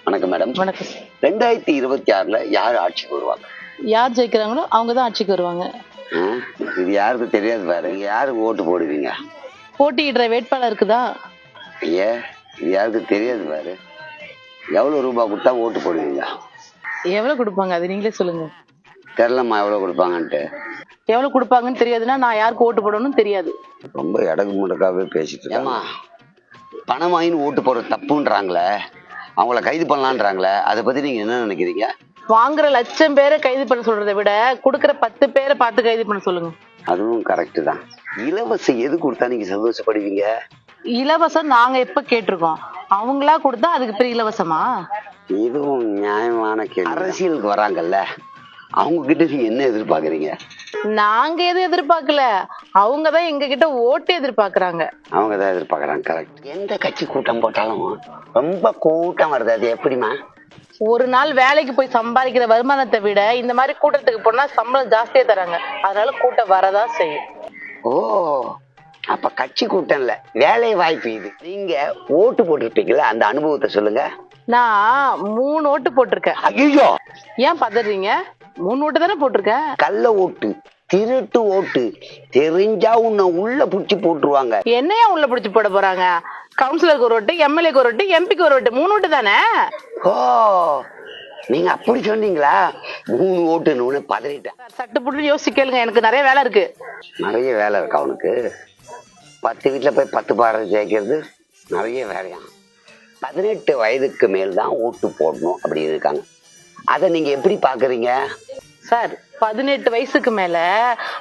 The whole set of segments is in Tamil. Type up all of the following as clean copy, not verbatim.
வணக்கம் மேடம். வணக்கம். 2026ல யார் ஆட்சிக்கு வருவாங்க? யார் ஜெயிக்கிறாங்களோ அவங்க தான் ஆட்சிக்கு வருவாங்க. இது யாருக்கும் தெரியாது பாரு. யாருக்கு ஓட்டு போடுவீங்க? போட்டியிடுற வேட்பாளருக்கு தான். ஐயா, இது யாருக்கும் தெரியாது பாரு. எவ்வளவு ரூபாய் கொடுத்தா ஓட்டு போடுவீங்க? எவ்வளவு கொடுப்பாங்க அது நீங்களே சொல்லுங்க. தெரியலம்மா எவ்வளவு கொடுப்பாங்கன்ட்டு. எவ்வளவு கொடுப்பாங்கன்னு தெரியாதுன்னா நான் யாருக்கு ஓட்டு போடணும்னு தெரியாது. ரொம்ப இடக்கு முடக்காவே பேசிட்டு இருக்கேன். பணம் வாங்கி ஓட்டு போடுறது தப்புன்றாங்களே, அவங்கள கைது பண்ணலான்றாங்களே, அதை பத்தி நீங்க என்ன நினைக்கிறீங்க? வாங்குற 1,00,000 பேரை கைது பண்ண சொல்றதை விட கொடுக்குற 10 பேரை பார்த்து கைது பண்ண சொல்லுங்க. அதுவும் கரெக்ட் தான். இலவசம் எது கொடுத்தா நீங்க சந்தோஷப்படுவீங்க? இலவசம் நாங்க எப்ப கேட்டிருக்கோம்? அவங்களா கொடுத்தா அதுக்கு பெரிய இலவசமா? இதுவும் நியாயமான கேள்வி. அரசியலுக்கு வராங்கல்ல, அவங்க கிட்ட நீங்க என்ன எதிர்பார்க்கறீங்க? நாங்க எதுவும் எதிர்பார்க்கல, அவங்கதான் எங்க கிட்ட ஓட்டு எதிர்பார்க்கறாங்க. அவங்கதான் எதிர்பார்க்கறாங்க. கரெக்ட். எந்த கட்சி கூட்டம் போட்டாலும் ரொம்ப கூட்டம் வருது, அது எப்படிமா? ஒரு நாள் வேலைக்கு போய் சம்பாதிக்கிற வருமானத்தை விட இந்த மாதிரி கூட்டத்துக்கு போனா சம்பளம் ஜாஸ்தியா தராங்க, அதனால கூட்டம் வரதான் செய்யும். ஓ, அப்ப கட்சி கூட்டம் இல்ல, வேலை வாய்ப்பு. இது நீங்க ஓட்டு போட்டுருப்பீங்களா, அந்த அனுபவத்தை சொல்லுங்க. நான் 3 ஓட்டு போட்டிருக்கேன். ஐயோ, ஏன் பதறீங்க? 3 ஓட்டு தானே போட்டிருக்கேன். கள்ள ஓட்டு, திருட்டு ஓட்டு, தெரிஞ்சா உன்னை உள்ள புடிச்சு போட்டுருவாங்க. என்னையா உள்ள பிடிச்சு போட போறாங்க? கவுன்சிலருக்கு ஒரு ஓட்டு, எம்எல்ஏக்கு ஒரு ஓட்டு, எம்பிக்கு ஒரு ஓட்டு, 3 ஓட்டு தானே. ஓ, நீங்க அப்படி சொன்னீங்களா? 3 ஓட்டுன்னு பதறிட்டேன். சட்டு புட்டு யோசிச்சு கேளுங்க, எனக்கு நிறைய வேலை இருக்கு. நிறைய வேலை இருக்கு அவனுக்கு. 10 வீட்டுல போய் 10 பாறை ஜெயிக்கிறது நிறைய வேலையா? 18 வயதுக்கு மேல் தான் ஓட்டு போடணும் அப்படி இருக்காங்க. அதை நீங்க எப்படி பாக்குறீங்க? சார், 18 வயசுக்கு மேல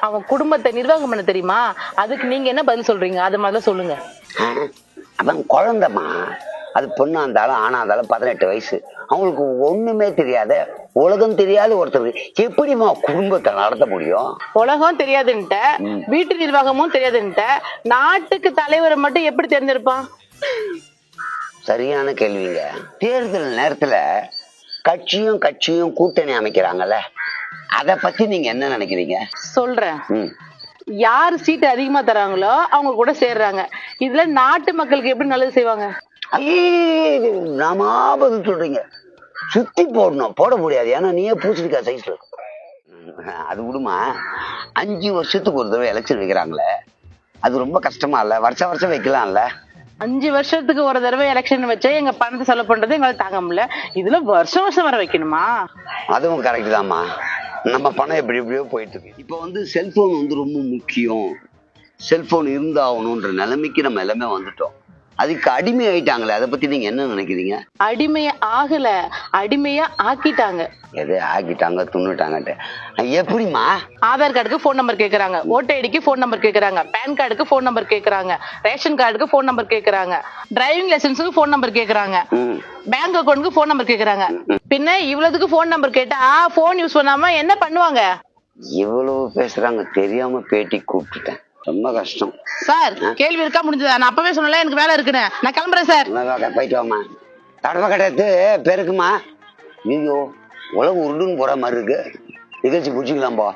அவன் குடும்பத்தை நிர்வாகம் பண்ண தெரியுமா? அதுக்கு நீங்க என்ன பதில் சொல்றீங்க? அது மாதிரி சொல்லுங்க. அவன் குழந்தைமா, அது பொண்ணா இருந்தாலும் ஆனா இருந்தாலும் 18 வயசு. அவங்களுக்கு ஒண்ணுமே தெரியாத, உலகம் தெரியாத ஒருத்தருக்கு எப்படிமா குடும்பத்தை நடத்த முடியும்? உலகம் தெரியாதுன்ட்ட, வீட்டு நிர்வாகமும் தெரியாதுன்ட்ட, நாட்டுக்கு தலைவரை மட்டும் எப்படி தெரிஞ்சிருப்பான்? சரியான கேள்விங்க. தேர்தல் நேரத்துல கட்சியும் கூட்டணி அமைக்கிறாங்கல்ல, அத பத்தி நீங்க என்ன நினைக்கிறீங்க? சொல்றேன். யார் சீட்டு அதிகமா தராங்களோ அவங்க கூட சேர்றாங்க. இதுல நாட்டு மக்களுக்கு எப்படி நல்லது செய்வாங்க? நாம பதில் சொல்றீங்க. சுத்தி போடணும், போட முடியாது, ஏன்னா நீயே பூசணிக்கா சைஸ்ல. அது விடுமா, 5 வருஷத்துக்கு ஒரு தடவை எலெக்ஷன் வைக்கிறாங்களே, அது ரொம்ப கஷ்டமா இல்ல? வருஷம் வைக்கலாம்ல. 5 வருஷத்துக்கு ஒரு தடவை எலெக்ஷன் வச்சா எங்க பணத்தை செலவு பண்றது எங்களால தாங்க முடியல, இதுல வருஷம் வர வைக்கணுமா? அதுவும் கரெக்ட் தான்மா. நம்ம பணம் எப்படியோ போயிட்டு இருக்கு. இப்ப செல்போன் ரொம்ப முக்கியம், செல்போன் இருந்தாகணும்ன்ற நிலைமைக்கு நம்ம எல்லாமே வந்துட்டோம். அதுக்கு அடிமை ஆயிட்டாங்களே, அதை பத்தி நீங்க என்ன நினைக்கிறீங்க? அடிமையா ஆகல, அடிமையா ஆக்கிட்டாங்க. எது ஆக்கிட்டாங்க? துண்ணுட்டாங்கட்டு. எப்படிமா? ஆதார் கார்டுக்கு போன் நம்பர் கேக்குறாங்க, ஓட்டர் ஐடிக்கு போன் நம்பர் கேக்குறாங்க, பேன் கார்டுக்கு போன் நம்பர் கேக்குறாங்க, ரேஷன் கார்டுக்கு போன் நம்பர் கேக்குறாங்க, டிரைவிங் லைசன்ஸுக்கு போன் நம்பர் கேக்குறாங்க, பேங்க் அக்கௌண்ட்க்கு போன் நம்பர் கேக்குறாங்க. பின்ன இவ்வளவுக்கு போன் நம்பர் கேட்டா போன் யூஸ் பண்ணாம என்ன பண்ணுவாங்க? இவ்வளவு பேசுறாங்க, தெரியாம பேட்டி கூப்பிட்டுட்டேன். ரொம்ப கஷ்டம். சார், கேள்வி இருக்கா? முடிஞ்சதா? நான் அப்பவே சொன்னல எனக்கு வேலை இருக்குன்னு. நான் கிளம்புறேன் சார். போயிட்டு வாமா. தடவை கிடையாது பெருக்குமா. ஐயோ, உலகம் உருண்டுன்னு போற மாதிரி இருக்கு. நிகழ்ச்சி பிடிச்சிக்கலாம் போ.